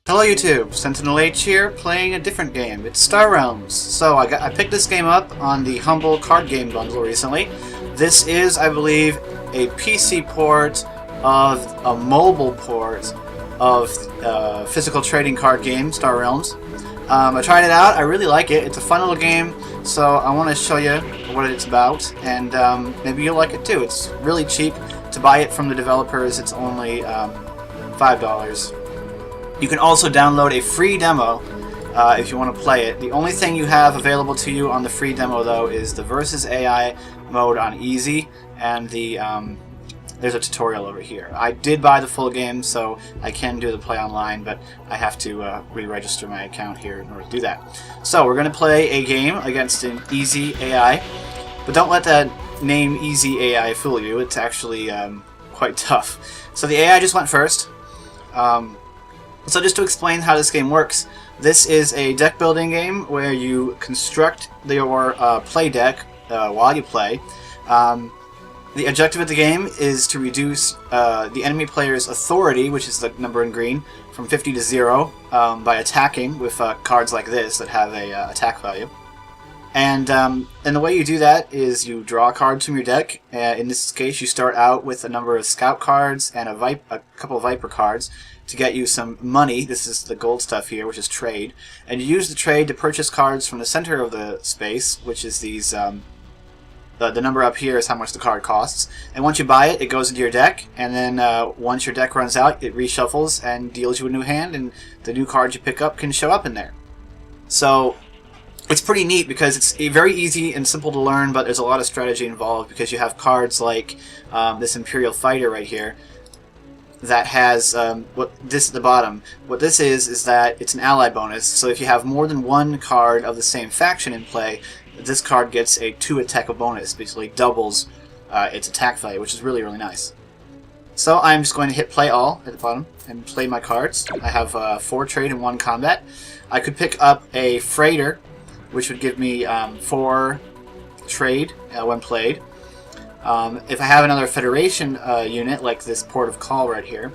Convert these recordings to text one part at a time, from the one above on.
Hello YouTube, SentinalhMC here, playing a different game. It's Star Realms. So I picked this game up on the Humble card game bundle recently. This is, I believe, a PC port of a mobile port of physical trading card game, Star Realms. I tried it out, I really like it. It's a fun little game, so I want to show you what it's about, and maybe you'll like it too. It's really cheap. To buy it from the developers, it's only $5. You can also download a free demo if you want to play it. The only thing you have available to you on the free demo, though, is the Versus AI mode on Easy, and the there's a tutorial over here. I did buy the full game, so I can do the play online, but I have to re-register my account here in order to do that. So we're going to play a game against an Easy AI, but don't let that name Easy AI fool you. It's actually quite tough. So the AI just went first. So just to explain how this game works, this is a deck building game where you construct your play deck while you play. The objective of the game is to reduce the enemy player's authority, which is the number in green, from 50 to 0 by attacking with cards like this that have a attack value. And the way you do that is you draw cards from your deck. In this case, you start out with a number of scout cards and a couple of viper cards to get you some money. This is the gold stuff here, which is trade. And you use the trade to purchase cards from the center of the space, which is these... the number up here is how much the card costs. And once you buy it, it goes into your deck. And then once your deck runs out, it reshuffles and deals you a new hand. And the new cards you pick up can show up in there. So it's pretty neat because it's very easy and simple to learn, but there's a lot of strategy involved because you have cards like this Imperial Fighter right here that has this at the bottom. What this is that it's an ally bonus. So if you have more than one card of the same faction in play, this card gets a 2 attack bonus, basically doubles its attack value, which is really, really nice. So I'm just going to hit play all at the bottom and play my cards. I have 4 trade and 1 combat. I could pick up a freighter, which would give me 4 trade when played. If I have another Federation unit, like this Port of Call right here,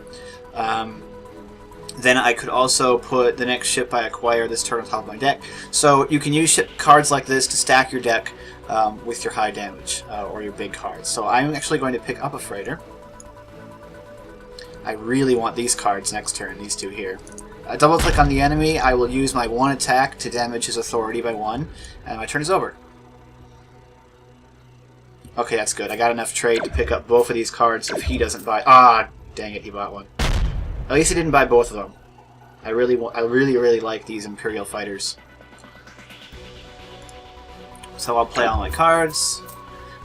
then I could also put the next ship I acquire this turn on top of my deck. So you can use ship cards like this to stack your deck with your high damage or your big cards. So I'm actually going to pick up a freighter. I really want these cards next turn, these 2 here. Double click on the enemy, I will use my 1 attack to damage his authority by 1, and my turn is over. Okay, that's good. I got enough trade to pick up both of these cards if he doesn't buy... Ah, dang it, he bought one. At least he didn't buy both of them. I really like these Imperial Fighters. So I'll play all my cards.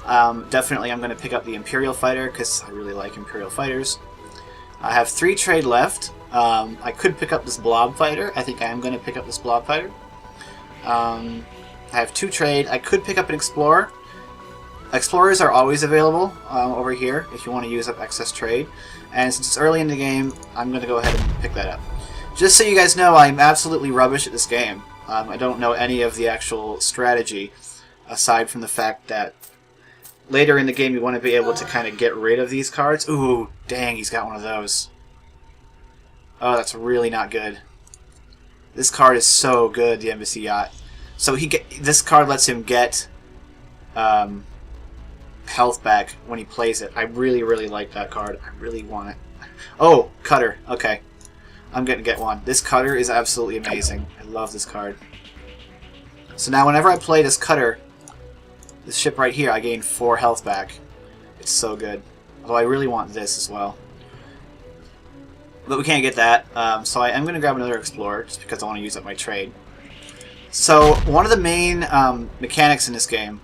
Definitely I'm going to pick up the Imperial Fighter because I really like Imperial Fighters. I have 3 trade left. I could pick up this Blob Fighter. I think I am going to pick up this Blob Fighter. I have 2 trade. I could pick up an Explorer. Explorers are always available over here if you want to use up excess trade. And since it's early in the game, I'm going to go ahead and pick that up. Just so you guys know, I'm absolutely rubbish at this game. I don't know any of the actual strategy, aside from the fact that later in the game you want to be able to kind of get rid of these cards. Ooh, dang, he's got one of those. Oh, that's really not good. This card is so good, the Embassy Yacht. So this card lets him get health back when he plays it. I really, really like that card. I really want it. Oh, Cutter. Okay. I'm going to get one. This Cutter is absolutely amazing. I love this card. So now whenever I play this Cutter, this ship right here, I gain 4 health back. It's so good. Although I really want this as well. But we can't get that. So I am going to grab another Explorer just because I want to use up my trade. So one of the main mechanics in this game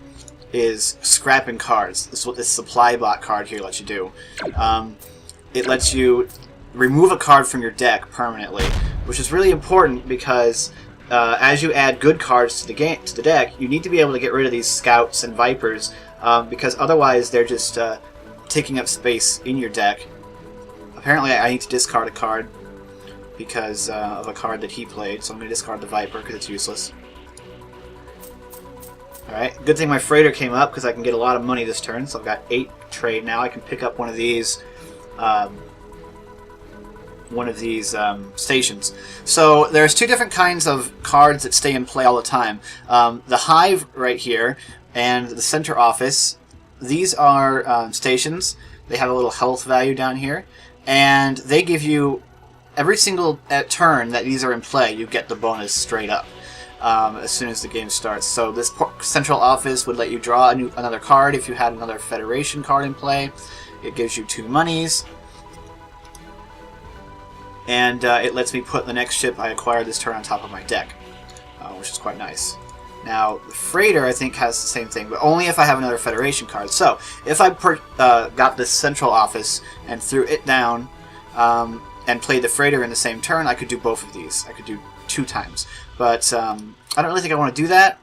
is scrapping cards. This is what this supply bot card here lets you do. It lets you remove a card from your deck permanently, which is really important because as you add good cards to the deck, you need to be able to get rid of these scouts and vipers because otherwise they're just taking up space in your deck. Apparently I need to discard a card because of a card that he played, so I'm going to discard the viper because it's useless. Alright, good thing my freighter came up because I can get a lot of money this turn, so I've got 8 trade now. I can pick up one of these one of these stations. So there's two different kinds of cards that stay in play all the time. The Hive right here and the Center Office, these are stations. They have a little health value down here, and they give you, every single turn that these are in play, you get the bonus straight up as soon as the game starts. So this Central Office would let you draw another card if you had another Federation card in play. It gives you 2 monies. And it lets me put the next ship I acquired this turn on top of my deck, which is quite nice. Now, the Freighter, I think, has the same thing, but only if I have another Federation card. So, if I got this Central Office and threw it down and played the Freighter in the same turn, I could do both of these. I could do 2 times. But I don't really think I want to do that.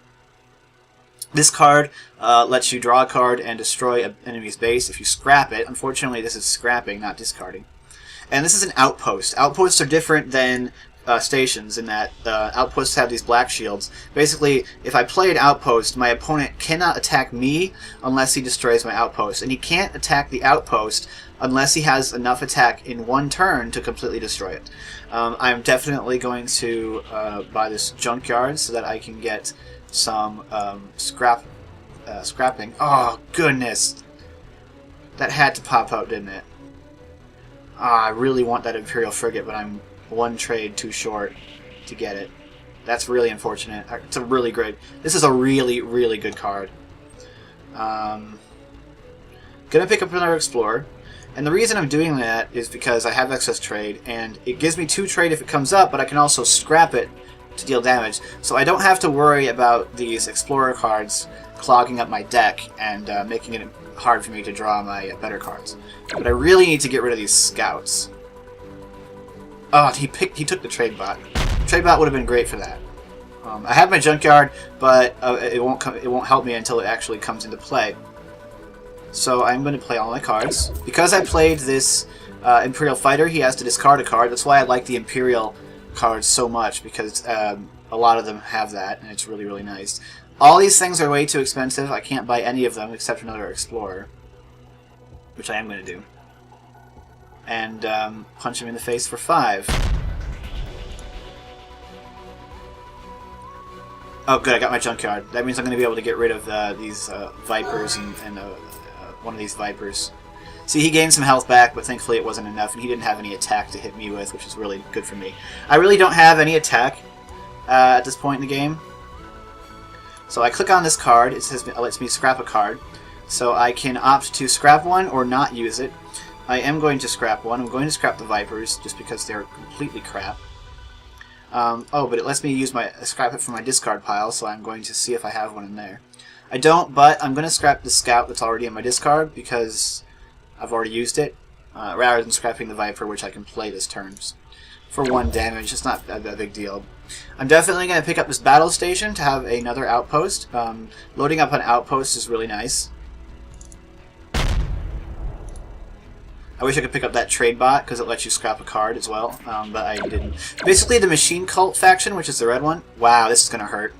This card lets you draw a card and destroy an enemy's base if you scrap it. Unfortunately, this is scrapping, not discarding. And this is an outpost. Outposts are different than stations in that outposts have these black shields. Basically, if I play an outpost, my opponent cannot attack me unless he destroys my outpost. And he can't attack the outpost unless he has enough attack in 1 turn to completely destroy it. I'm definitely going to buy this junkyard so that I can get some scrapping. Oh, goodness. That had to pop out, didn't it? I really want that Imperial Frigate, but I'm 1 trade too short to get it. That's really unfortunate. It's a really great... This is a really, really good card. Gonna pick up another Explorer. And the reason I'm doing that is because I have excess trade, and it gives me 2 trade if it comes up, but I can also scrap it to deal damage. So I don't have to worry about these Explorer cards clogging up my deck and making it hard for me to draw my better cards. But I really need to get rid of these scouts. Oh, he took the trade bot. Trade bot would have been great for that. I have my junkyard, but it won't help me until it actually comes into play. So I'm going to play all my cards. Because I played this Imperial Fighter, he has to discard a card. That's why I like the Imperial cards so much, because a lot of them have that, and it's really, really nice. All these things are way too expensive. I can't buy any of them except another Explorer, which I am going to do. And punch him in the face for 5. Oh, good, I got my junkyard. That means I'm going to be able to get rid of these Vipers and one of these Vipers. See, he gained some health back, but thankfully it wasn't enough, and he didn't have any attack to hit me with, which is really good for me. I really don't have any attack at this point in the game. So I click on this card. It lets me scrap a card. So I can opt to scrap one or not use it. I am going to scrap one. I'm going to scrap the Vipers just because they're completely crap. Oh, but it lets me use scrap it from my discard pile, so I'm going to see if I have one in there. I don't, but I'm going to scrap the Scout that's already in my discard because I've already used it, rather than scrapping the Viper, which I can play this turn for 1 damage. It's not a big deal. I'm definitely going to pick up this battle station to have another outpost. Loading up an outpost is really nice. I wish I could pick up that trade bot because it lets you scrap a card as well, but I didn't. Basically, the Machine Cult faction, which is the red one. Wow, this is going to hurt.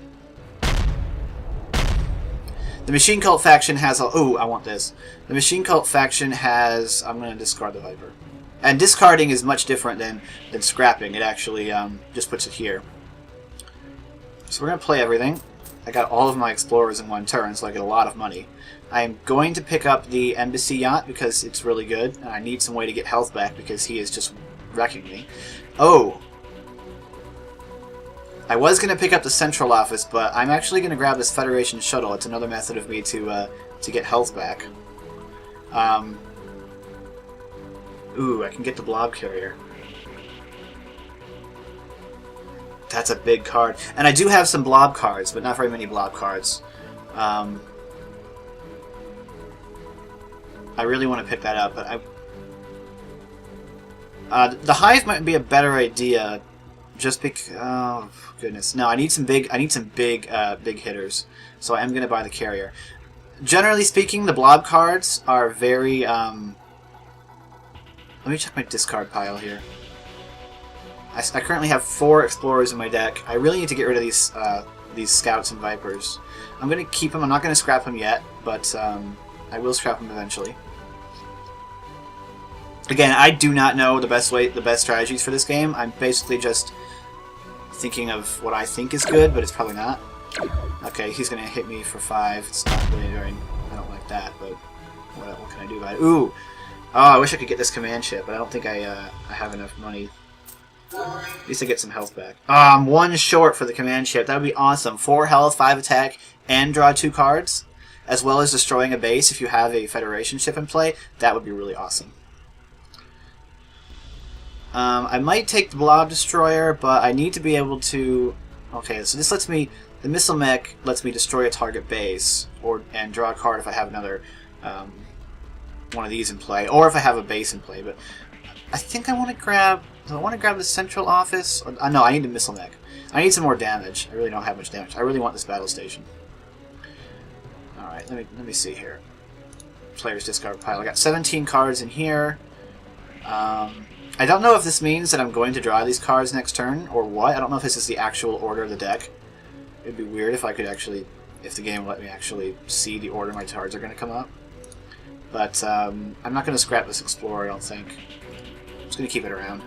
The Machine Cult faction has a... Ooh, I want this. The Machine Cult faction has... I'm going to discard the Viper. And discarding is much different than scrapping. It actually just puts it here. So we're going to play everything. I got all of my Explorers in 1 turn, so I get a lot of money. I'm going to pick up the Embassy Yacht because it's really good, and I need some way to get health back because he is just wrecking me. Oh! I was going to pick up the Central Office, but I'm actually going to grab this Federation Shuttle. It's another method of me to get health back. Ooh, I can get the Blob Carrier. That's a big card. And I do have some Blob cards, but not very many Blob cards. I really want to pick that up, but the Hive might be a better idea, just because. Oh goodness, no! I need some big hitters. So I am going to buy the carrier. Generally speaking, the Blob cards are very. Let me check my discard pile here. I currently have 4 Explorers in my deck. I really need to get rid of these Scouts and Vipers. I'm going to keep them. I'm not going to scrap them yet, but I will scrap them eventually. Again, I do not know the best strategies for this game. I'm basically just thinking of what I think is good, but it's probably not. Okay, he's gonna hit me for 5. It's not really very... I don't like that, but what can I do about it? Ooh! Oh, I wish I could get this command chip, but I don't think I have enough money. At least I get some health back. I'm 1 short for the command chip. That would be awesome. 4 health, 5 attack, and draw 2 cards, as well as destroying a base if you have a Federation ship in play. That would be really awesome. I might take the Blob Destroyer, but I need to be able to... Okay, so this lets me... The Missile Mech lets me destroy a target base, and draw a card if I have another one of these in play, or if I have a base in play. But I think I want to grab... Do I want to grab the central office? Or, no, I need the Missile Mech. I need some more damage. I really don't have much damage. I really want this battle station. Alright, let me see here. Player's discard pile. I got 17 cards in here. I don't know if this means that I'm going to draw these cards next turn, or what. I don't know if this is the actual order of the deck. It'd be weird if I could actually... If the game let me actually see the order my cards are going to come up. But I'm not going to scrap this Explorer, I don't think. I'm just going to keep it around.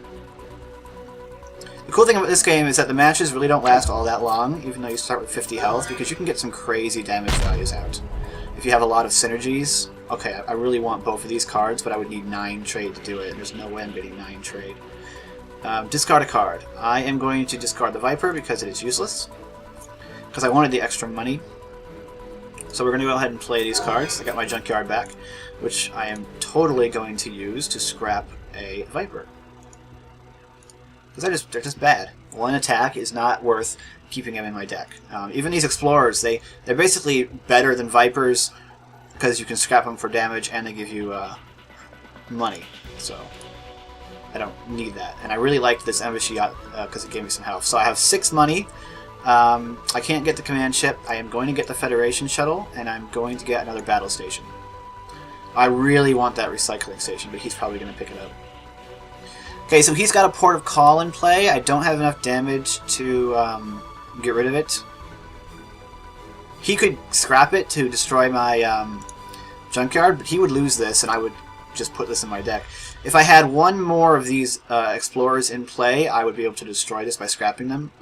The cool thing about this game is that the matches really don't last all that long, even though you start with 50 health, because you can get some crazy damage values out. If you have a lot of synergies... Okay, I really want both of these cards, but I would need 9 trade to do it, and there's no way I'm getting 9 trade. Discard a card. I am going to discard the Viper because it is useless, because I wanted the extra money. So we're going to go ahead and play these cards. I got my Junkyard back, which I am totally going to use to scrap a Viper. Because they're just bad. 1 attack is not worth keeping them in my deck. Even these Explorers, they're basically better than Vipers because you can scrap them for damage and they give you money. So I don't need that. And I really liked this Embassy because it gave me some health. So I have 6 money. I can't get the command ship. I am going to get the Federation shuttle, and I'm going to get another battle station. I really want that recycling station, but he's probably going to pick it up. Okay, so he's got a Port of Call in play. I don't have enough damage to get rid of it. He could scrap it to destroy my Junkyard, but he would lose this, and I would just put this in my deck. If I had 1 more of these Explorers in play, I would be able to destroy this by scrapping them.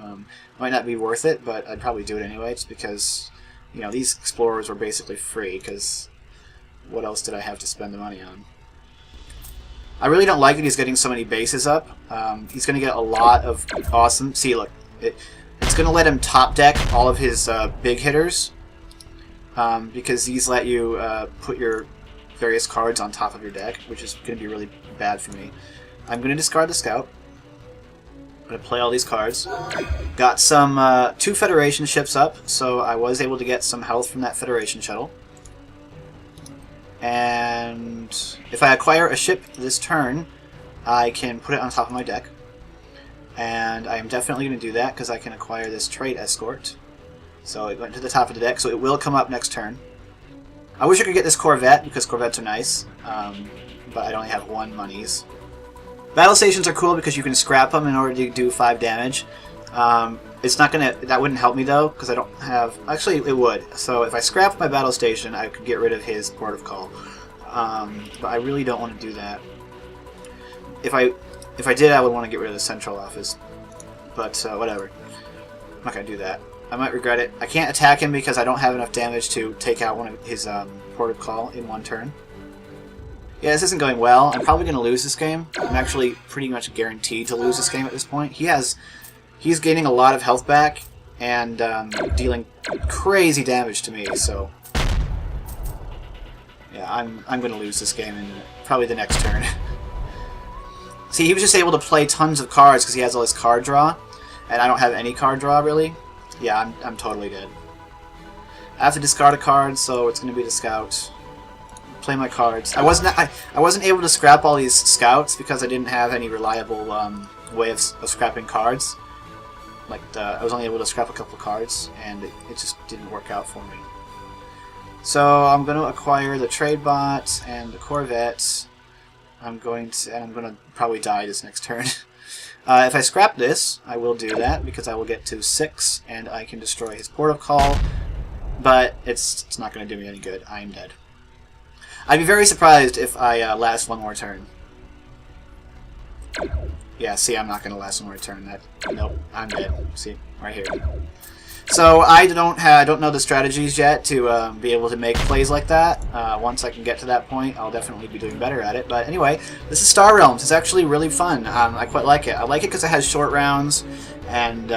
Might not be worth it, but I'd probably do it anyway, just because, you know, these Explorers were basically free, because what else did I have to spend the money on? I really don't like that he's getting so many bases up. He's going to get a lot of awesome... See, look, it's going to let him top deck all of his big hitters, because these let you put your various cards on top of your deck, which is going to be really bad for me. I'm going to discard the Scout. I'm going to play all these cards. Got some 2 Federation ships up, so I was able to get some health from that Federation shuttle. And if I acquire a ship this turn, I can put it on top of my deck. And I am definitely going to do that because I can acquire this Trade Escort. So it went to the top of the deck, so it will come up next turn. I wish I could get this Corvette because Corvettes are nice, but I only have 1 monies. Battle stations are cool because you can scrap them in order to do 5 damage. It's not gonna. That wouldn't help me though because I don't have. Actually, it would. So if I scrapped my battle station, I could get rid of his Port of Call. But I really don't want to do that. If I did, I would want to get rid of the central office. But whatever. I'm not gonna do that. I might regret it. I can't attack him because I don't have enough damage to take out one of his Port of Call in 1 turn. Yeah, this isn't going well. I'm probably going to lose this game. I'm actually pretty much guaranteed to lose this game at this point. He's gaining a lot of health back and dealing crazy damage to me, so... Yeah, I'm going to lose this game in probably the next turn. See, he was just able to play tons of cards because he has all this card draw, and I don't have any card draw, really. Yeah, I'm totally dead. I have to discard a card, so it's going to be the Scout. Play my cards. I wasn't able to scrap all these Scouts because I didn't have any reliable way of scrapping cards. Like I was only able to scrap a couple of cards, and it just didn't work out for me. So I'm going to acquire the Trade Bot and the Corvette. I'm going to probably die this next turn. If I scrap this, I will do that because I will get to 6 and I can destroy his Port of Call. But it's not going to do me any good. I am dead. I'd be very surprised if I last 1 more turn. Yeah, see, I'm not going to last one return. That. Nope, I'm dead. See, right here. So I don't know the strategies yet to be able to make plays like that. Once I can get to that point, I'll definitely be doing better at it. But anyway, this is Star Realms. It's actually really fun. I quite like it. I like it because it has short rounds, and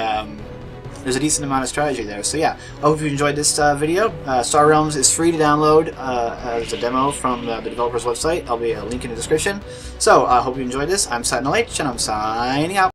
there's a decent amount of strategy there. So yeah, I hope you enjoyed this video. Star Realms is free to download as a demo from the developer's website. I'll be a link in the description. So I hope you enjoyed this. I'm SentinalH, and I'm signing out.